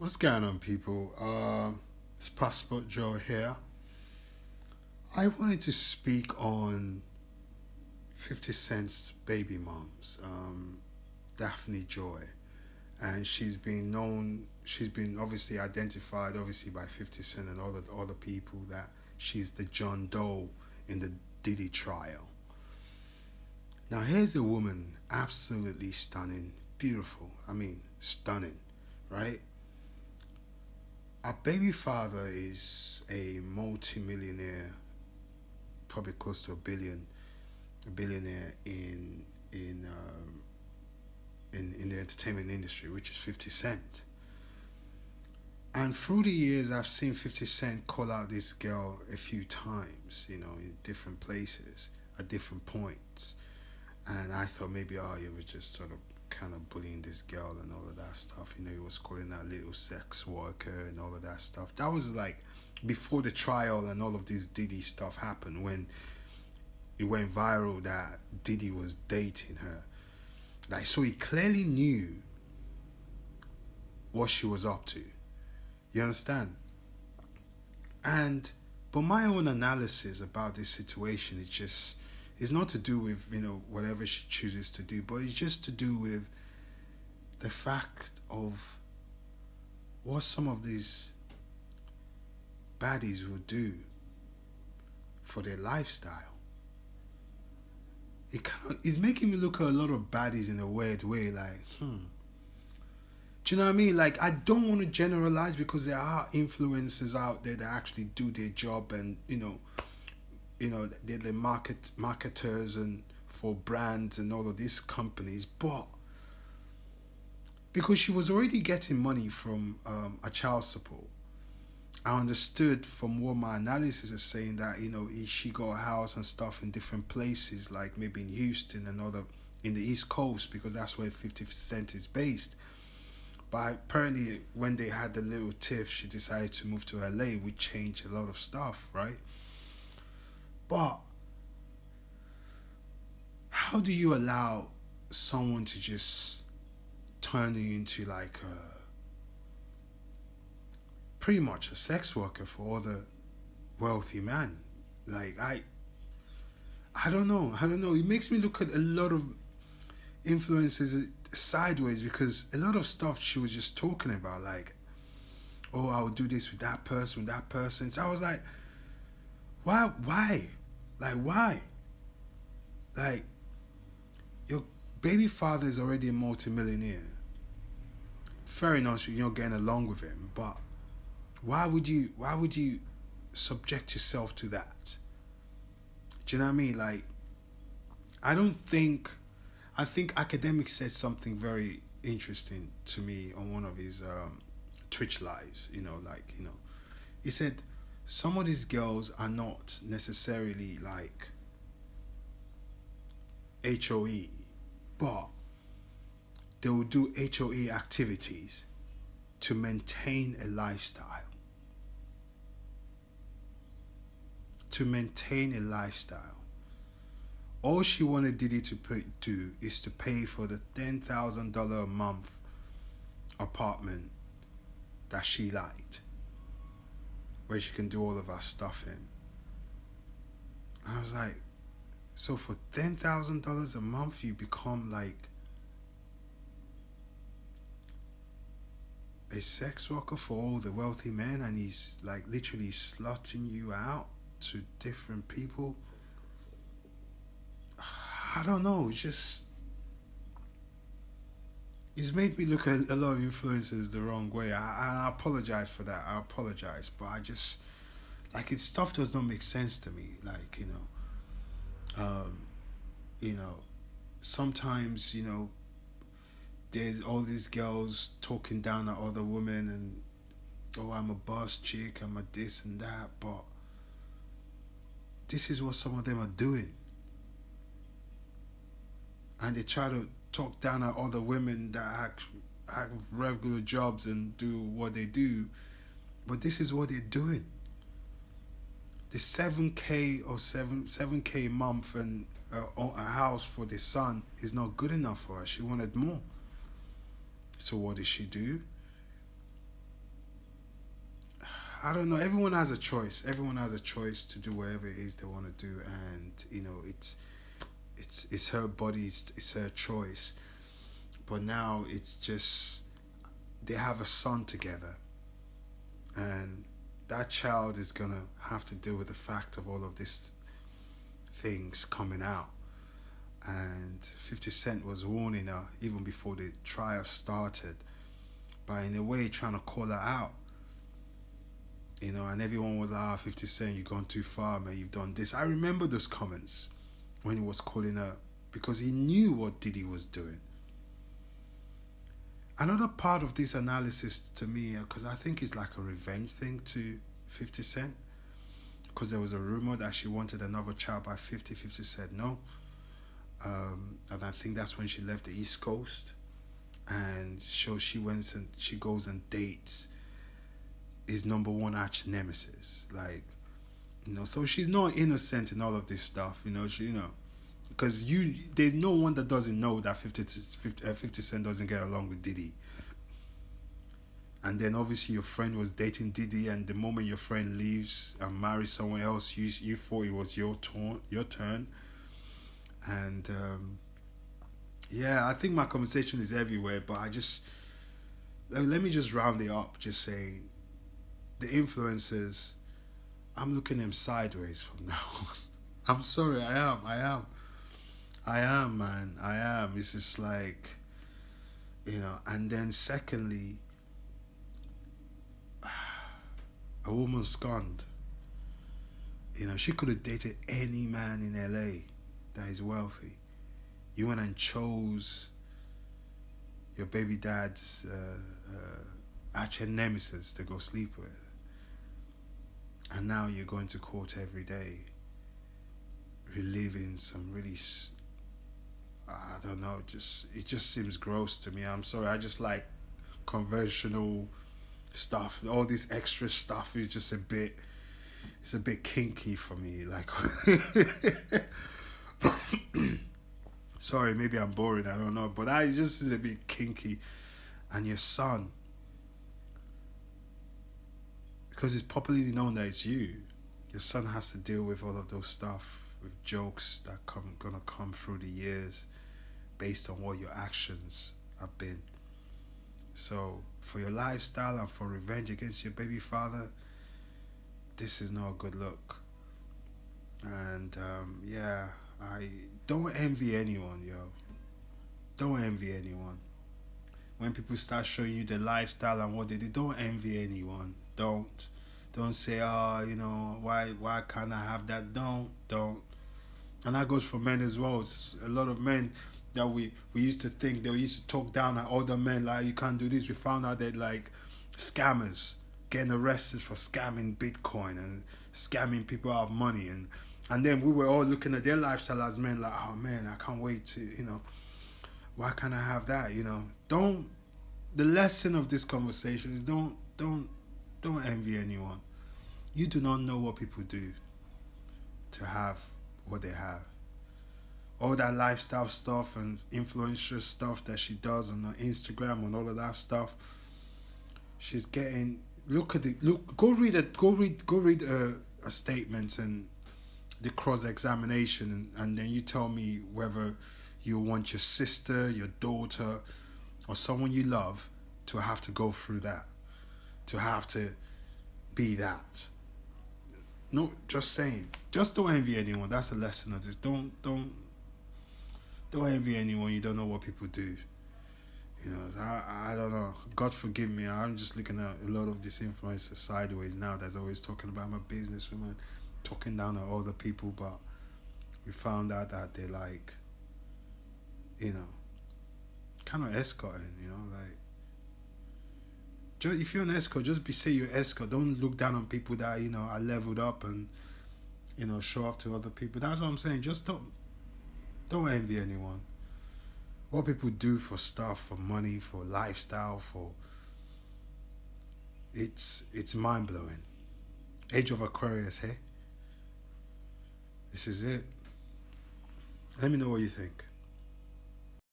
What's going on, people? It's Passport Joe here. I wanted to speak on 50 Cent's baby moms, Daphne Joy. And she's been obviously identified, obviously, by 50 Cent and all the other people that she's the John Doe in the Diddy trial. Now, here's a woman, absolutely stunning, beautiful. I mean, stunning, right? Our baby father is a multi-millionaire, probably close to a billionaire in the entertainment industry, which is 50 Cent. And through the years, I've seen 50 Cent call out this girl a few times, in different places at different points. And I thought maybe, oh, he was just sort of kind of bullying this girl and all of that stuff. He was calling that little sex worker and all of that stuff. That was like before the trial and all of this Diddy stuff happened, when it went viral that Diddy was dating her. Like, so he clearly knew what she was up to. You understand? And but my own analysis about this situation is just, it's not to do with whatever she chooses to do, but it's just to do with the fact of what some of these baddies will do for their lifestyle. It's making me look at a lot of baddies in a weird way, like, do you know what I mean? Like, I don't want to generalize, because there are influencers out there that actually do their job, and they're the marketers and for brands and all of these companies. But because she was already getting money from a child support, I understood from what my analysis is saying that she got a house and stuff in different places, like maybe in Houston and other in the East Coast, because that's where 50 Cent is based. But apparently, when they had the little tiff, she decided to move to LA, which changed a lot of stuff, right? But how do you allow someone to just turn you into like pretty much a sex worker for other wealthy men? Like, I don't know. It makes me look at a lot of influences sideways, because a lot of stuff she was just talking about, like, oh, I'll do this with that person. So I was like, why? Like, why? Like, your baby father is already a multimillionaire. Fair enough, you're not getting along with him, but why would you subject yourself to that? Do you know what I mean? Like, I think Academic said something very interesting to me on one of his Twitch lives. He said some of these girls are not necessarily like HOE, but they will do HOE activities to maintain a lifestyle. To maintain a lifestyle. All she wanted Diddy to do is to pay for the $10,000 a month apartment that she liked, where she can do all of her stuff in. I was like, so for $10,000 a month, you become like a sex worker for all the wealthy men, and he's like literally slutting you out to different people. I don't know, it's made me look at a lot of influencers the wrong way. I apologize for that. I apologize, but I just, like, it's stuff does not make sense to me. Like, um, you know, sometimes there's all these girls talking down at other women, and oh, I'm a boss chick, I'm a this and that, but this is what some of them are doing. And they try to talk down at other women that have regular jobs and do what they do, but this is what they're doing. The 7K or 7K a month and a house for the son is not good enough for her. She wanted more. So what did she do? I don't know. Everyone has a choice. Everyone has a choice to do whatever it is they want to do, and it's her body. It's her choice. But now it's just they have a son together, and that child is gonna have to deal with the fact of all of these things coming out. And 50 Cent was warning her even before the trial started, by in a way trying to call her out. And everyone was like, 50 Cent, you've gone too far, man, you've done this. I remember those comments when he was calling her, because he knew what Diddy was doing. Another part of this analysis to me, because I think it's like a revenge thing to 50 Cent, because there was a rumor that she wanted another child by 50. 50 said no. And I think that's when she left the East Coast. And so she goes and dates his number one arch nemesis. Like, so she's not innocent in all of this stuff, because there's no one that doesn't know that 50 Cent doesn't get along with Diddy. And then obviously your friend was dating Diddy, and the moment your friend leaves and marries someone else, you thought it was your turn. And I think my conversation is everywhere, but let me just round it up, just saying the influencers, I'm looking at them sideways from now on. I'm sorry, I am, man. I am. It's just like, and then secondly, a woman scorned. She could have dated any man in LA that is wealthy. You went and chose your baby dad's arch nemesis to go sleep with. And now you're going to court every day, reliving some really, I don't know, it just seems gross to me. I'm sorry, I just like conventional stuff. All this extra stuff is just it's a bit kinky for me. Like, sorry, maybe I'm boring, I don't know, but it's a bit kinky. And your son, because it's popularly known that it's you, your son has to deal with all of those stuff, with jokes that gonna come through the years based on what your actions have been. So for your lifestyle and for revenge against your baby father, this is not a good look. And I don't envy anyone, yo. Don't envy anyone. When people start showing you the lifestyle and what they do, don't envy anyone. Don't say, why can't I have that? Don't. And that goes for men as well. It's a lot of men that we used to think, they used to talk down at other men, like, you can't do this. We found out that, like, scammers getting arrested for scamming Bitcoin and scamming people out of money, and then we were all looking at their lifestyle as men, like, oh man, I can't wait to, why can't I have that? The lesson of this conversation is don't envy anyone. You do not know what people do to have what they have. All that lifestyle stuff and influencer stuff that she does on her Instagram and all of that stuff, she's getting. Go read a statement and the cross-examination, and then you tell me whether you want your sister, your daughter, or someone you love to have to go through that, to have to be that. No, just saying. Just don't envy anyone. That's the lesson of this. Don't envy anyone. You don't know what people do. I don't know. God forgive me. I'm just looking at a lot of these influencers sideways now. That's always talking about, I'm a businesswoman, talking down at other people, but we found out that they're like, kind of escorting, like, if you're an escort, just say you're escort. Don't look down on people that, are leveled up and, show off to other people. That's what I'm saying. Just don't envy anyone. What people do for stuff, for money, for lifestyle, it's mind-blowing. Age of Aquarius, hey? This is it. Let me know what you think.